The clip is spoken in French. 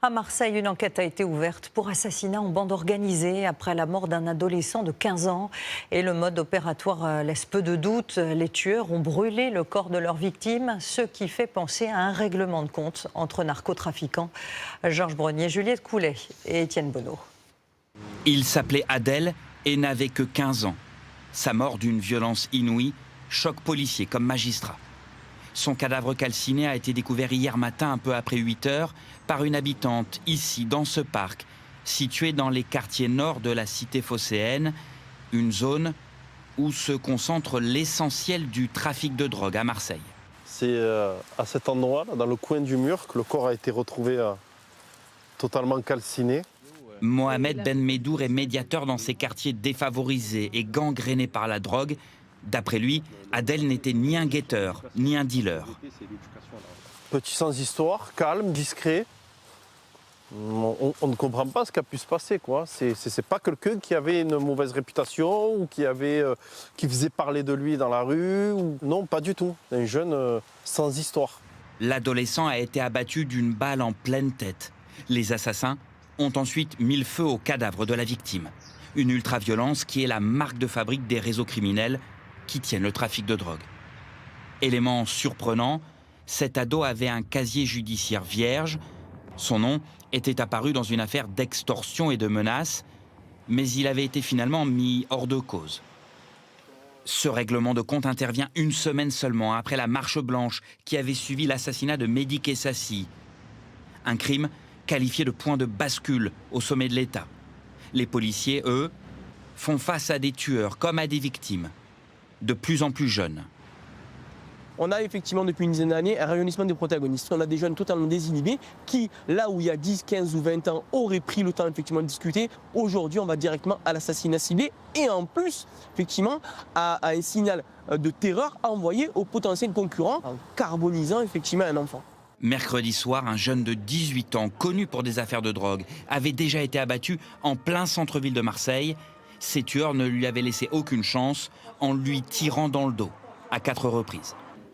À Marseille, une enquête a été ouverte pour assassinat en bande organisée après la mort d'un adolescent de 15 ans. Et le mode opératoire laisse peu de doute. Les tueurs ont brûlé le corps de leur victime, ce qui fait penser à un règlement de compte entre narcotrafiquants. Georges Brenier, Juliette Coulet et Étienne Bonneau. Il s'appelait Adel et n'avait que 15 ans. Sa mort d'une violence inouïe choque policiers comme magistrats. Son cadavre calciné a été découvert hier matin, un peu après 8 heures, par une habitante, ici, dans ce parc, situé dans les quartiers nord de la cité phocéenne, une zone où se concentre l'essentiel du trafic de drogue à Marseille. C'est à cet endroit, dans le coin du mur, que le corps a été retrouvé totalement calciné. Mohamed Ben Medour est médiateur dans ces quartiers défavorisés et gangrénés par la drogue. D'après lui, Adel n'était ni un guetteur, ni un dealer. Petit sans histoire, calme, discret. On ne comprend pas ce qui a pu se passer, quoi. C'est pas quelqu'un qui avait une mauvaise réputation ou qui faisait parler de lui dans la rue. Non, pas du tout. Un jeune sans histoire. L'adolescent a été abattu d'une balle en pleine tête. Les assassins ont ensuite mis le feu au cadavre de la victime. Une ultraviolence qui est la marque de fabrique des réseaux criminels qui tiennent le trafic de drogue. Élément surprenant, cet ado avait un casier judiciaire vierge. Son nom était apparu dans une affaire d'extorsion et de menaces, mais il avait été finalement mis hors de cause. Ce règlement de compte intervient une semaine seulement après la marche blanche qui avait suivi l'assassinat de Mehdi Kessassi. Un crime qualifié de point de bascule au sommet de l'État. Les policiers, eux, font face à des tueurs comme à des victimes, de plus en plus jeunes. On a effectivement depuis une dizaine d'années un rajeunissement des protagonistes. On a des jeunes totalement désinhibés qui, là où il y a 10, 15 ou 20 ans, auraient pris le temps effectivement de discuter, aujourd'hui on va directement à l'assassinat ciblé et en plus, effectivement, à un signal de terreur envoyé aux potentiels concurrents en carbonisant effectivement un enfant. Mercredi soir, un jeune de 18 ans, connu pour des affaires de drogue, avait déjà été abattu en plein centre-ville de Marseille. Ces tueurs ne lui avaient laissé aucune chance en lui tirant dans le dos, à 4 reprises.